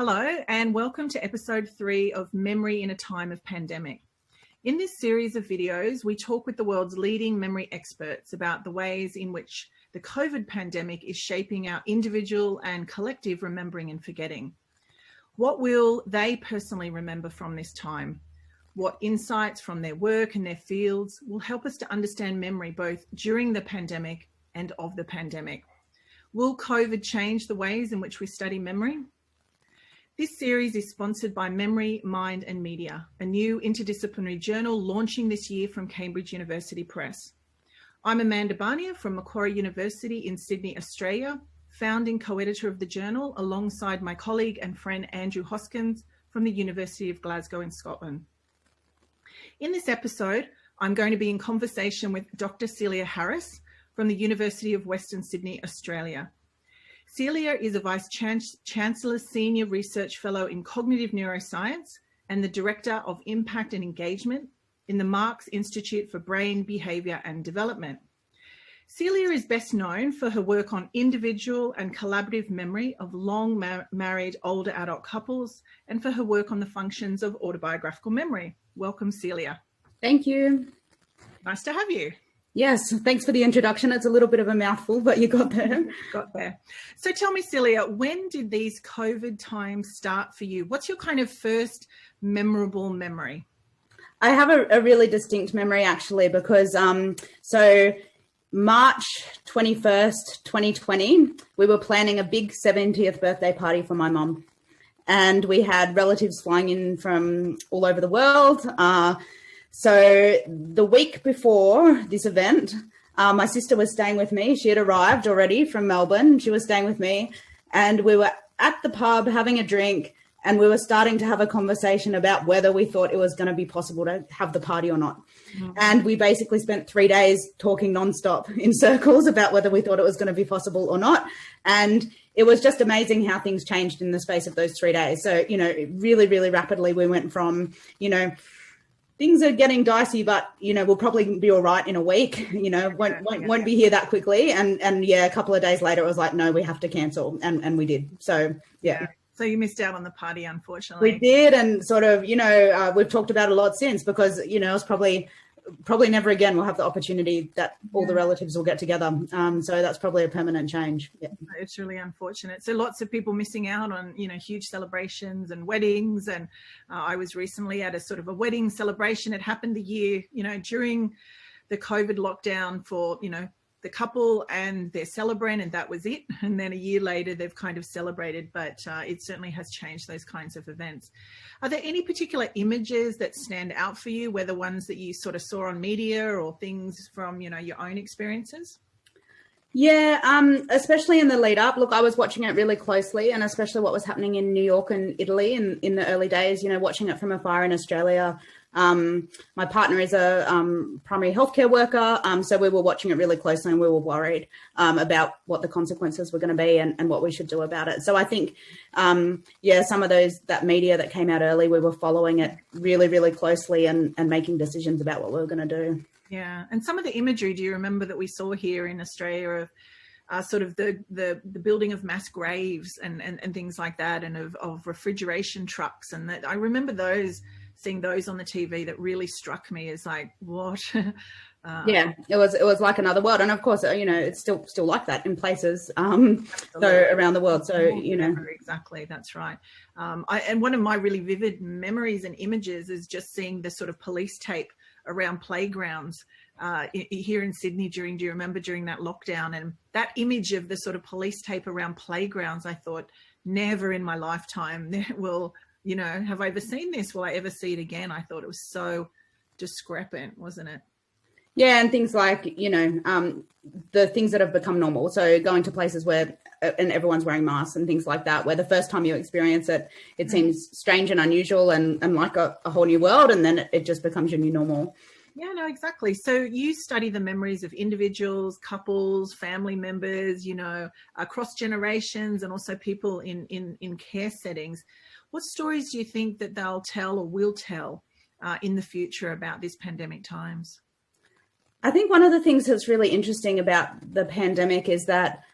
Hello and welcome to episode 3 of Memory in a Time of Pandemic. In this series of videos, we talk with the world's leading memory experts about the ways in which the COVID pandemic is shaping our individual and collective remembering and forgetting. What will they personally remember from this time? What insights from their work and their fields will help us to understand memory both during the pandemic and of the pandemic? Will COVID change the ways in which we study memory? This series is sponsored by Memory, Mind and Media, a new interdisciplinary journal launching this year from Cambridge University Press. I'm Amanda Barnier from Macquarie University in Sydney, Australia, founding co-editor of the journal alongside my colleague and friend Andrew Hoskins from the University of Glasgow in Scotland. In this episode, I'm going to be in conversation with Dr. Celia Harris from the University of Western Sydney, Australia. Celia is a Vice Chancellor Senior Research Fellow in Cognitive Neuroscience and the Director of Impact and Engagement in the Marks Institute for Brain, Behaviour and Development. Celia is best known for her work on individual and collaborative memory of long married older adult couples and for her work on the functions of autobiographical memory. Welcome, Celia. Thank you. Nice to have you. Yes, thanks for the introduction. It's a little bit of a mouthful, but you got there. Got there. So tell me, Celia, when did these COVID times start for you? What's your kind of first memorable memory? I have a really distinct memory, actually, because so March 21st, 2020, we were planning a big 70th birthday party for my mum. And we had relatives flying in from all over the world. So the week before this event, my sister was staying with me. She had arrived already from Melbourne. She was staying with me and we were at the pub having a drink and we were starting to have a conversation about whether we thought it was going to be possible to have the party or not. Mm-hmm. And we basically spent 3 days talking nonstop in circles about whether we thought it was going to be possible or not. And it was just amazing how things changed in the space of those 3 days. So, really, really rapidly we went from, things are getting dicey, but, we'll probably be all right in a week, won't be here that quickly. And a couple of days later, it was like, no, we have to cancel. And we did. So, yeah. So you missed out on the party, unfortunately. We did. And sort of, we've talked about it a lot since because, it's probably never again we'll have the opportunity that all the relatives will get together. So that's probably a permanent change. Yeah. It's really unfortunate. So lots of people missing out on, huge celebrations and weddings. And I was recently at a sort of a wedding celebration. It happened the year, during the COVID lockdown for, the couple and their celebrant, and that was it. And then a year later, they've kind of celebrated, but it certainly has changed those kinds of events. Are there any particular images that stand out for you, whether ones that you sort of saw on media or things from, your own experiences? Yeah, especially in the lead up. Look, I was watching it really closely, and especially what was happening in New York and Italy in the early days, watching it from afar in Australia. My partner is a primary healthcare worker, so we were watching it really closely and we were worried about what the consequences were going to be and what we should do about it. So I think, some of that media that came out early, we were following it really, really closely and making decisions about what we were going to do. Yeah, and some of the imagery, do you remember that we saw here in Australia of sort of the building of mass graves and things like that, and of refrigeration trucks, and that I remember seeing those on the TV that really struck me as like, what? Yeah, it was like another world. And of course, it's still like that in places so around the world. So, Exactly, that's right. And one of my really vivid memories and images is just seeing the sort of police tape around playgrounds here in Sydney do you remember during that lockdown? And that image of the sort of police tape around playgrounds, I thought, never in my lifetime will, have I ever seen this? Will I ever see it again? I thought it was so discrepant, wasn't it? Yeah, and things like, the things that have become normal. So going to places where and everyone's wearing masks and things like that, where the first time you experience it, it seems strange and unusual and like a whole new world, and then it just becomes your new normal. Yeah, no, exactly. So you study the memories of individuals, couples, family members, across generations, and also people in care settings. What stories do you think that they'll tell or will tell in the future about these pandemic times? I think one of the things that's really interesting about the pandemic is that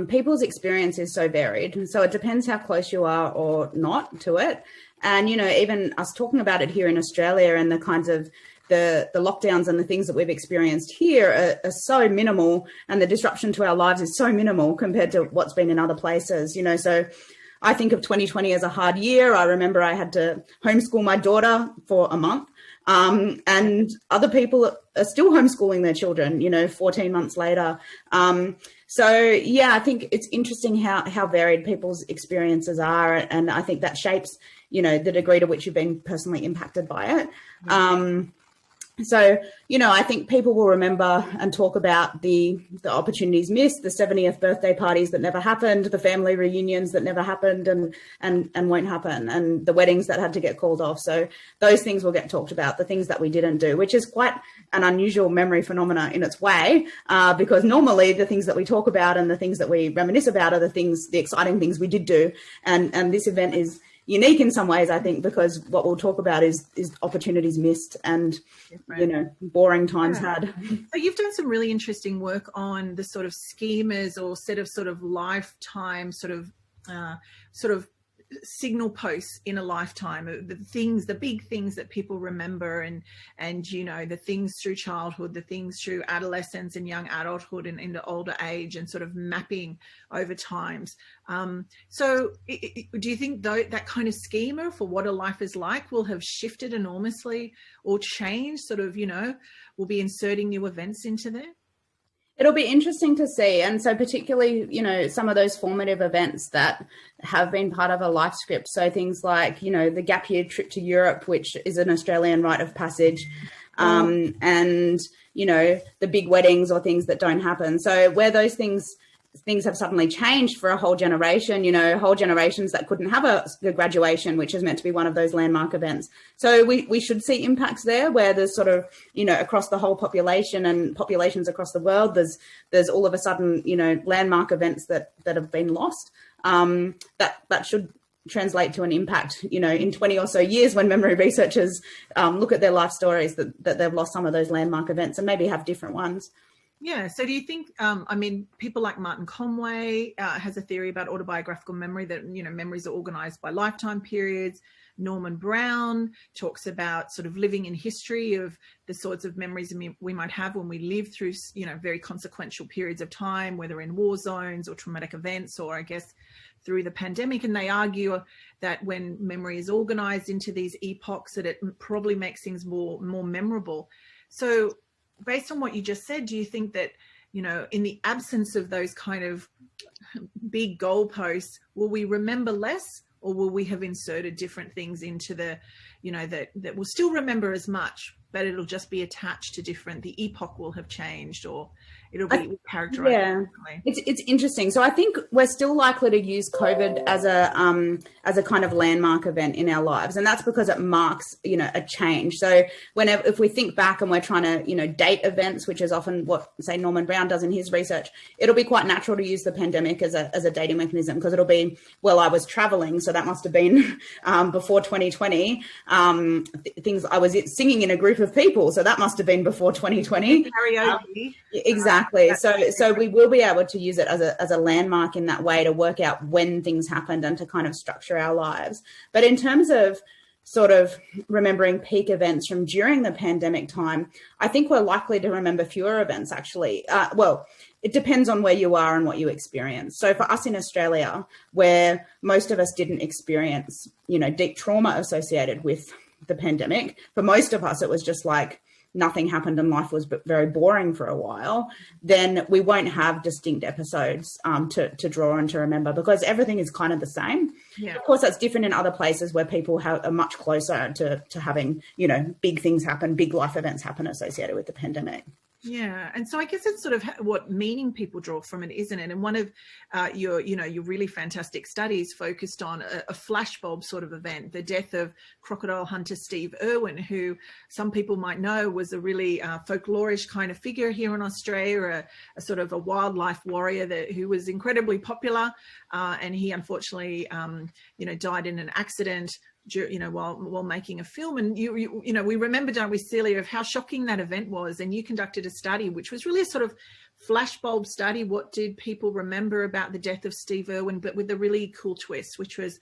people's experience is so varied. So it depends how close you are or not to it. And, even us talking about it here in Australia and the kinds of the lockdowns and the things that we've experienced here are so minimal, and the disruption to our lives is so minimal compared to what's been in other places, so I think of 2020 as a hard year. I remember I had to homeschool my daughter for a month, and other people are still homeschooling their children, 14 months later. I think it's interesting how varied people's experiences are, and I think that shapes, the degree to which you've been personally impacted by it. I think people will remember and talk about the opportunities missed, the 70th birthday parties that never happened, the family reunions that never happened and won't happen, and the weddings that had to get called off. So those things will get talked about, the things that we didn't do, which is quite an unusual memory phenomena in its way, because normally the things that we talk about and the things that we reminisce about are the exciting things we did do. And this event is unique in some ways, I think, because what we'll talk about is opportunities missed and, boring times had. So you've done some really interesting work on the sort of schemas or set of sort of lifetime sort of signal posts in a lifetime, the big things that people remember, and the things through childhood, the things through adolescence and young adulthood and into older age, and sort of mapping over times. So do you think that kind of schema for what a life is like will have shifted enormously or changed, we'll be inserting new events into there? It'll be interesting to see. And so particularly, some of those formative events that have been part of a life script. So things like, the gap year trip to Europe, which is an Australian rite of passage, and, the big weddings or things that don't happen. So where those things have suddenly changed for a whole generation, whole generations that couldn't have a graduation, which is meant to be one of those landmark events. So we should see impacts there where there's sort of, across the whole population and populations across the world, there's all of a sudden, landmark events that have been lost. That should translate to an impact, in 20 or so years when memory researchers look at their life stories that they've lost some of those landmark events and maybe have different ones. Yeah. So do you think, people like Martin Conway has a theory about autobiographical memory that, memories are organized by lifetime periods. Norman Brown talks about sort of living in history of the sorts of memories we might have when we live through, very consequential periods of time, whether in war zones or traumatic events, or I guess through the pandemic. And they argue that when memory is organized into these epochs, that it probably makes things more memorable. So based on what you just said, do you think that, in the absence of those kind of big goalposts, will we remember less, or will we have inserted different things into the, that we'll still remember as much, but it'll just be attached to the epoch will have changed, or it'll be characterized differently? It's interesting. So I think we're still likely to use COVID as a kind of landmark event in our lives, and that's because it marks a change. So if we think back and we're trying to date events, which is often what say Norman Brown does in his research, it'll be quite natural to use the pandemic as a dating mechanism, because it'll be, well, I was traveling, so that must have been before 2020. Things I was singing in a group of people, so that must have been before 2020. Karaoke. Exactly. So we will be able to use it as a landmark in that way to work out when things happened and to kind of structure our lives. But in terms of sort of remembering peak events from during the pandemic time, I think we're likely to remember fewer events, actually. It depends on where you are and what you experience. So for us in Australia, where most of us didn't experience, deep trauma associated with the pandemic, for most of us, it was just like nothing happened and life was very boring for a while, then we won't have distinct episodes to draw and to remember, because everything is kind of the same. Yeah. Of course, that's different in other places where people are much closer to having, big things happen, big life events happen associated with the pandemic. Yeah. And so I guess it's sort of what meaning people draw from it, isn't it? And one of your really fantastic studies focused on a flashbulb sort of event, the death of crocodile hunter Steve Irwin, who some people might know was a really folklorish kind of figure here in Australia, a sort of a wildlife warrior who was incredibly popular. And he unfortunately, died in an accident while making a film. And we remember, don't we, Celia, of how shocking that event was. And you conducted a study which was really a sort of flashbulb study. What did people remember about the death of Steve Irwin, but with a really cool twist, which was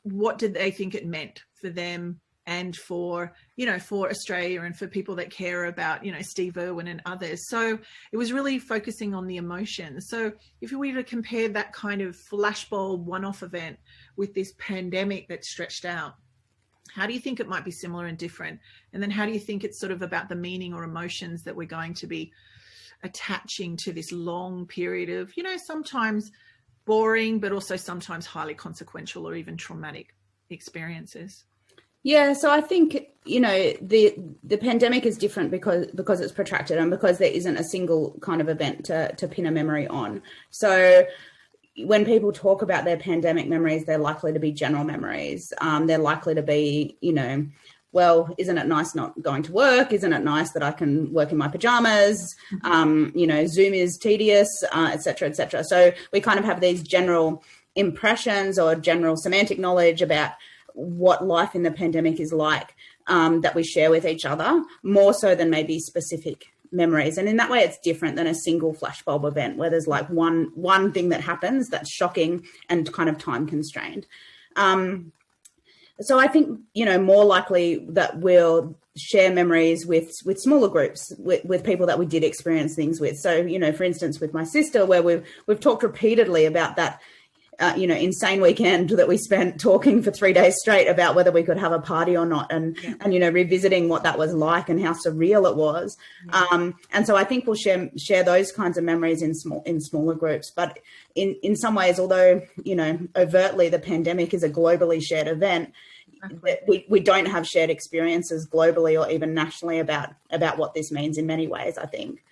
what did they think it meant for them and for, you know, for Australia and for people that care about, you know, Steve Irwin and others. So it was really focusing on the emotions. So if we were to compare that kind of flashbulb one-off event with this pandemic that stretched out, how do you think it might be similar and different? And then how do you think it's sort of about the meaning or emotions that we're going to be attaching to this long period of, you know, sometimes boring, but also sometimes highly consequential or even traumatic experiences? Yeah, so I think, you know, the pandemic is different because it's protracted and because there isn't a single kind of event to pin a memory on. So when people talk about their pandemic memories, they're likely to be general memories. They're likely to be, you know, well, isn't it nice not going to work? Isn't it nice that I can work in my pajamas? You know, Zoom is tedious, et cetera, et cetera. So we kind of have these general impressions or general semantic knowledge about what life in the pandemic is like, that we share with each other, more so than maybe specific memories. And in that way, it's different than a single flashbulb event where there's like one thing that happens that's shocking and kind of time constrained. So I think, you know, more likely that we'll share memories with smaller groups, with people that we did experience things with. So, you know, for instance, with my sister, where we've talked repeatedly about that, you know, insane weekend that we spent talking for 3 days straight about whether we could have a party or not, and you know, revisiting what that was like and how surreal it was. And so I think we'll share those kinds of memories in smaller groups. But in some ways, although, you know, overtly the pandemic is a globally shared event, we don't have shared experiences globally or even nationally about what this means in many ways, I think.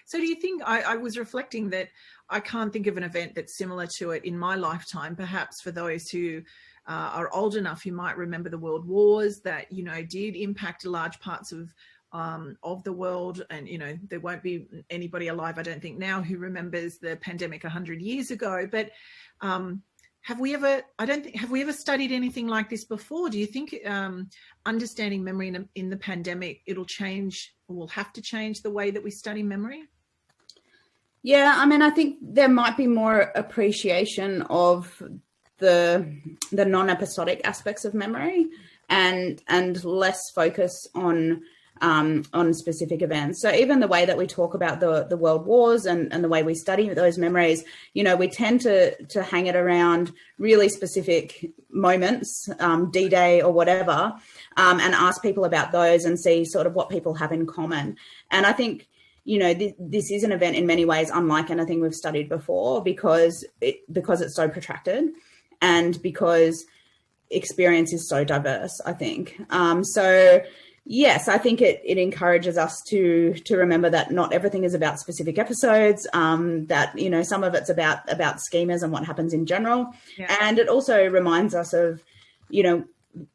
So do you think, I was reflecting that I can't think of an event that's similar to it in my lifetime. Perhaps for those who are old enough, who might remember the world wars that, you know, did impact large parts of the world. And, you know, there won't be anybody alive, I don't think now, who remembers the pandemic 100 years ago. But have we ever studied anything like this before? Do you think understanding memory in the pandemic, it'll change, or will have to change the way that we study memory? Yeah, I mean, I think there might be more appreciation of the non-episodic aspects of memory and less focus on specific events. So even the way that we talk about the world wars and the way we study those memories, you know, we tend to hang it around really specific moments, D-Day or whatever, and ask people about those and see sort of what people have in common. And I think, you know, this is an event in many ways unlike anything we've studied before because it's so protracted and because experience is so diverse, I think. So yes, I think it encourages us to remember that not everything is about specific episodes, that, you know, some of it's about schemas and what happens in general. Yeah. And it also reminds us of, you know,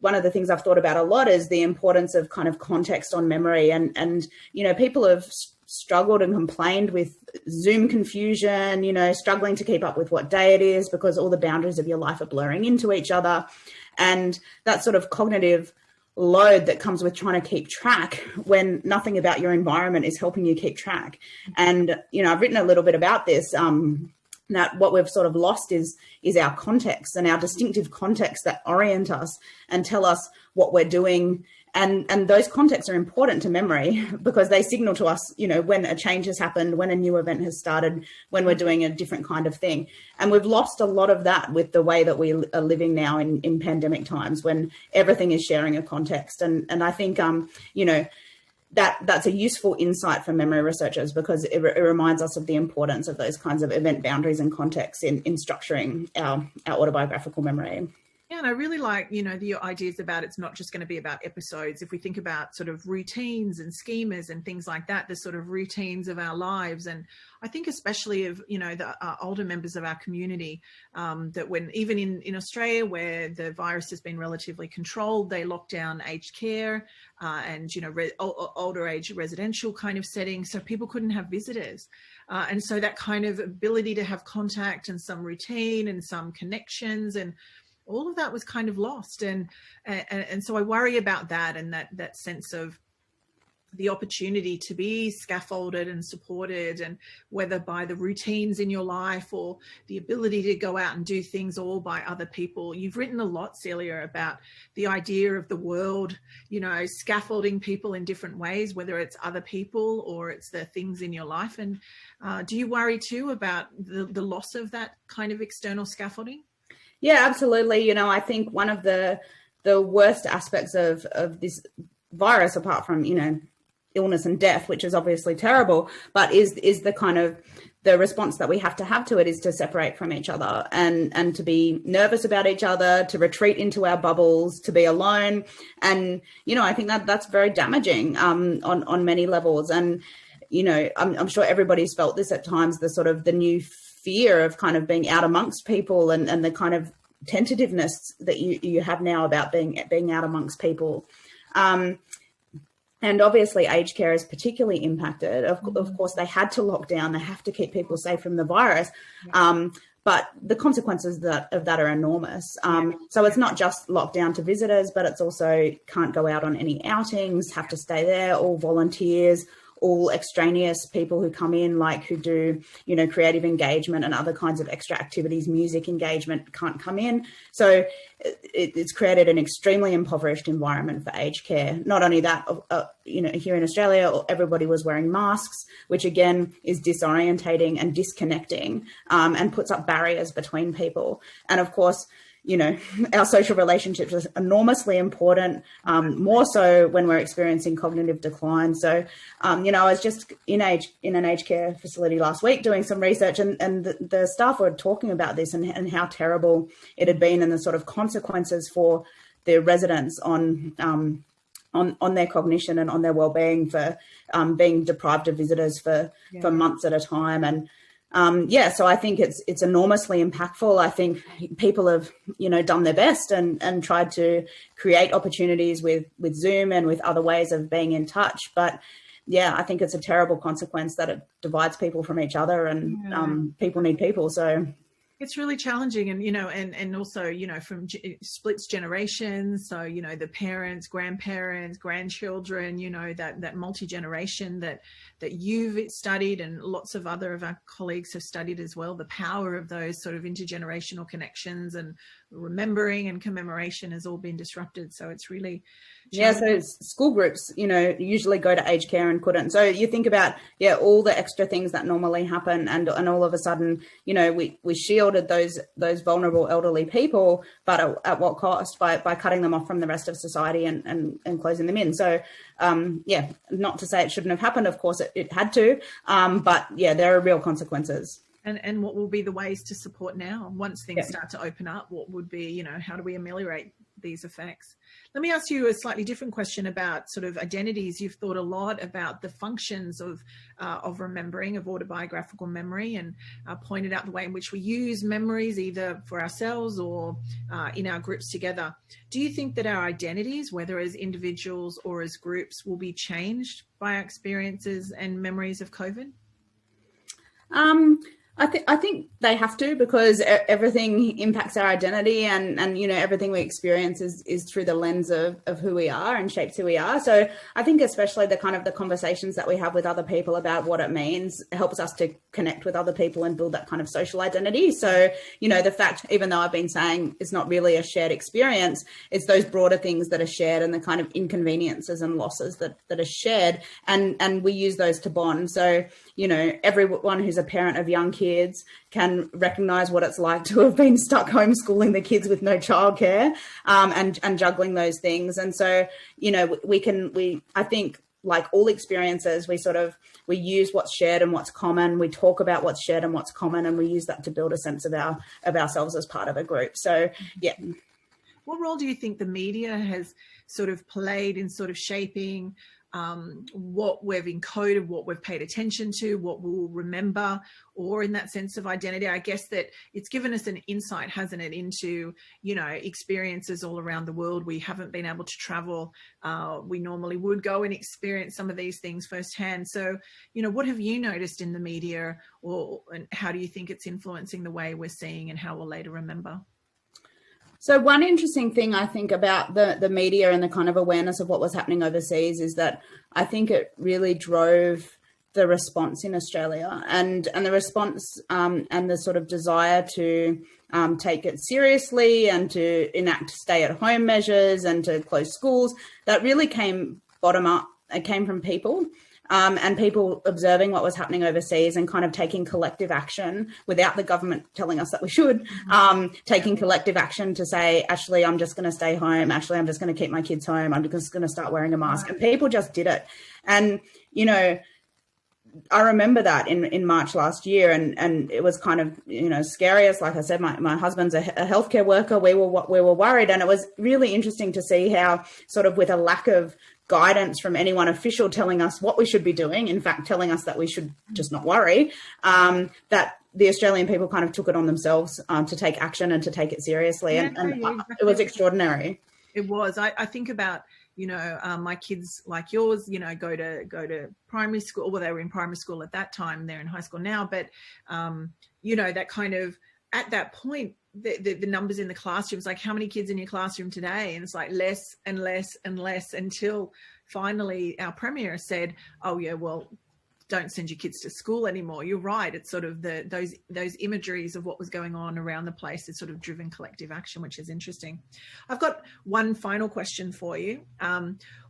one of the things I've thought about a lot is the importance of kind of context on memory. And you know, people have struggled and complained with Zoom confusion, you know, struggling to keep up with what day it is because all the boundaries of your life are blurring into each other. And that sort of cognitive load that comes with trying to keep track when nothing about your environment is helping you keep track. And, you know, I've written a little bit about this, that what we've sort of lost is our context and our distinctive context that orient us and tell us what we're doing. And those contexts are important to memory because they signal to us, you know, when a change has happened, when a new event has started, when we're doing a different kind of thing. And we've lost a lot of that with the way that we are living now in pandemic times when everything is sharing a context. And I think, you know, that's a useful insight for memory researchers because it reminds us of the importance of those kinds of event boundaries and contexts in structuring our autobiographical memory. Yeah, and I really like, you know, the ideas about it's not just going to be about episodes. If we think about sort of routines and schemas and things like that, the sort of routines of our lives. And I think especially of, you know, the older members of our community, that when even in Australia where the virus has been relatively controlled, they lock down aged care and, you know, older age residential kind of settings. So people couldn't have visitors. And so that kind of ability to have contact and some routine and some connections and all of that was kind of lost. And so I worry about that and that sense of the opportunity to be scaffolded and supported, and whether by the routines in your life or the ability to go out and do things all by other people. You've written a lot, Celia, about the idea of the world, you know, scaffolding people in different ways, whether it's other people or it's the things in your life. And do you worry too about the loss of that kind of external scaffolding? Yeah, absolutely. You know, I think one of the worst aspects of this virus, apart from, you know, illness and death, which is obviously terrible, but is the kind of the response that we have to it is to separate from each other and to be nervous about each other, to retreat into our bubbles, to be alone. And, you know, I think that's very damaging on many levels. And, you know, I'm sure everybody's felt this at times, the sort of the new fear of kind of being out amongst people and the kind of tentativeness that you have now about being out amongst people. And obviously aged care is particularly impacted. Of course, they had to lock down. They have to keep people safe from the virus. But the consequences of that are enormous. So it's not just lockdown to visitors, but it's also can't go out on any outings, have to stay there, all volunteers, all extraneous people who come in, like who do, you know, creative engagement and other kinds of extra activities, music engagement, can't come in. So it's created an extremely impoverished environment for aged care. Not only that, you know, here in Australia, everybody was wearing masks, which again is disorientating and disconnecting, and puts up barriers between people. And of course, you know, our social relationships are enormously important, more so when we're experiencing cognitive decline. So, you know, I was just in an aged care facility last week doing some research, and the staff were talking about this and how terrible it had been and the sort of consequences for the residents on their cognition and on their well-being for being deprived of visitors for months at a time. And so I think it's enormously impactful. I think people have, you know, done their best and tried to create opportunities with Zoom and with other ways of being in touch. But yeah, I think it's a terrible consequence that it divides people from each other, and people need people. So it's really challenging. And, you know, and also, you know, from splits generations. So, you know, the parents, grandparents, grandchildren, you know, that multi-generation that you've studied, and lots of other of our colleagues have studied as well. The power of those sort of intergenerational connections and remembering and commemoration has all been disrupted. So it's really so school groups, you know, usually go to aged care and couldn't. So you think about all the extra things that normally happen, and all of a sudden, you know, we shielded those vulnerable elderly people, but at what cost? By cutting them off from the rest of society and closing them in. So not to say it shouldn't have happened, of course it had to, but there are real consequences. And what will be the ways to support now once things start to open up? What would be, you know, how do we ameliorate these effects? Let me ask you a slightly different question about sort of identities. You've thought a lot about the functions of remembering, of autobiographical memory, and pointed out the way in which we use memories either for ourselves or in our groups together. Do you think that our identities, whether as individuals or as groups, will be changed by our experiences and memories of COVID? I think they have to, because everything impacts our identity, and you know, everything we experience is through the lens of who we are and shapes who we are. So I think especially the kind of the conversations that we have with other people about what it means helps us to connect with other people and build that kind of social identity. So, you know, the fact, even though I've been saying it's not really a shared experience, it's those broader things that are shared and the kind of inconveniences and losses that are shared, and we use those to bond. So, you know, everyone who's a parent of young kids can recognize what it's like to have been stuck homeschooling the kids with no childcare, and juggling those things. And so, you know, I think, like all experiences, we use what's shared and what's common. We talk about what's shared and what's common, and we use that to build a sense of ourselves as part of a group. So, yeah. What role do you think the media has sort of played in sort of shaping what we've encoded, what we've paid attention to, what we'll remember, or in that sense of identity? I guess that it's given us an insight, hasn't it, into, you know, experiences all around the world. We haven't been able to travel. We normally would go and experience some of these things firsthand. So, you know, what have you noticed in the media, and how do you think it's influencing the way we're seeing and how we'll later remember? So one interesting thing I think about the media and the kind of awareness of what was happening overseas is that I think it really drove the response in Australia and the response and the sort of desire to take it seriously and to enact stay-at-home measures and to close schools. That really came bottom up. It came from people. And people observing what was happening overseas and kind of taking collective action without the government telling us that we should, taking collective action to say, actually, I'm just going to stay home. Actually, I'm just going to keep my kids home. I'm just going to start wearing a mask. And people just did it. And, you know, I remember that in March last year, and it was kind of, you know, scariest. Like I said, my husband's a healthcare worker. We were worried, and it was really interesting to see how sort of with a lack of guidance from any one official telling us what we should be doing, in fact, telling us that we should just not worry, that the Australian people kind of took it on themselves to take action and to take it seriously. Yeah, exactly. It was extraordinary. It was. I think about, you know, my kids like yours, you know, go to primary school. Well, they were in primary school at that time. They're in high school now. But, you know, that kind of at that point, the numbers in the classrooms, like how many kids in your classroom today? And it's like less and less and less until finally our Premier said, oh, yeah, well, don't send your kids to school anymore. You're right. It's sort of those imageries of what was going on around the place has sort of driven collective action, which is interesting. I've got one final question for you.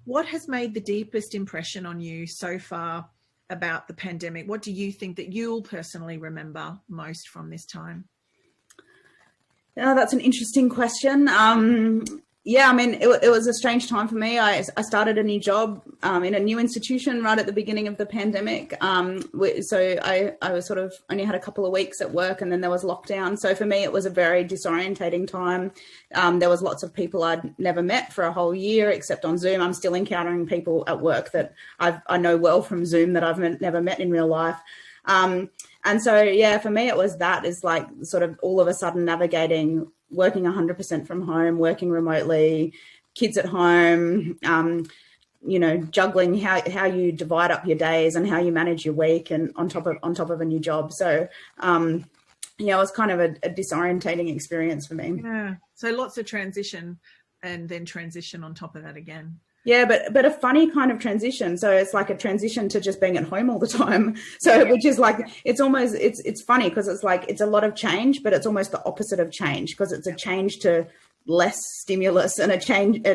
What has made the deepest impression on you so far about the pandemic? What do you think that you'll personally remember most from this time? Oh, that's an interesting question. Yeah, I mean, it was a strange time for me. I started a new job in a new institution right at the beginning of the pandemic. So I was sort of only had a couple of weeks at work, and then there was lockdown. So for me, it was a very disorientating time. There was lots of people I'd never met for a whole year, except on Zoom. I'm still encountering people at work that I know well from Zoom that I've never met in real life. And so, yeah, for me, it was that is like sort of all of a sudden navigating, working 100% from home, working remotely, kids at home, you know, juggling how you divide up your days and how you manage your week, and on top of a new job. So, yeah, it was kind of a disorientating experience for me. Yeah. So lots of transition, and then transition on top of that again. Yeah, but a funny kind of transition. So it's like a transition to just being at home all the time. So which is like, it's almost, it's funny because it's like, it's a lot of change, but it's almost the opposite of change, because it's a change to less stimulus and a change,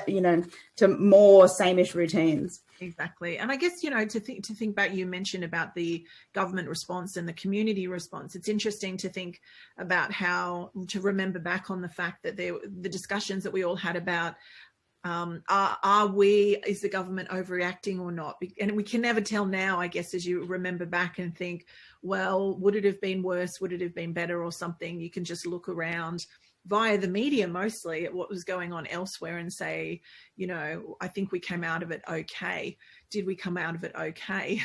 you know, to more same-ish routines. Exactly. And I guess, you know, to think back, you mentioned about the government response and the community response. It's interesting to think about to remember back on the fact that the discussions that we all had about, is the government overreacting or not? And we can never tell now, I guess, as you remember back and think, well, would it have been worse? Would it have been better or something? You can just look around via the media mostly at what was going on elsewhere and say, you know, I think we came out of it okay. Did we come out of it okay?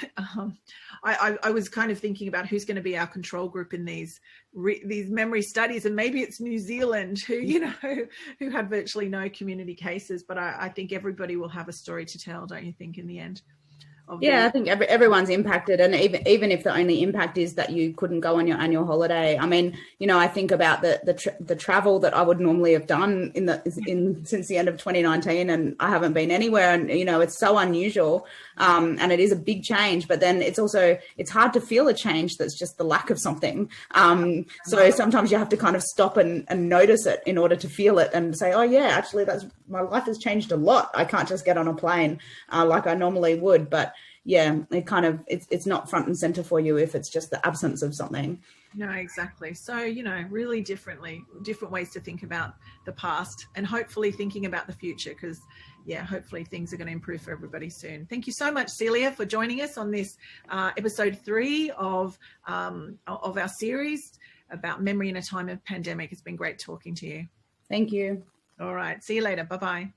I was kind of thinking about who's going to be our control group in these memory studies, and maybe it's New Zealand, who, you know, who had virtually no community cases, but I think everybody will have a story to tell, don't you think, in the end? Yeah, I think everyone's impacted, and even if the only impact is that you couldn't go on your annual holiday. I mean, you know, I think about the travel that I would normally have done since the end of 2019, and I haven't been anywhere, and you know, it's so unusual, and it is a big change. But then it's hard to feel a change that's just the lack of something. So sometimes you have to kind of stop and notice it in order to feel it and say, oh yeah, actually, my life has changed a lot. I can't just get on a plane like I normally would, but yeah, it's not front and center for you if it's just the absence of something. No, exactly. So, you know, really different ways to think about the past, and hopefully thinking about the future, because yeah, hopefully things are going to improve for everybody soon. Thank you so much, Celia, for joining us on this episode 3 of our series about memory in a time of pandemic. It's been great talking to you. Thank you. All right. See you later. Bye-bye.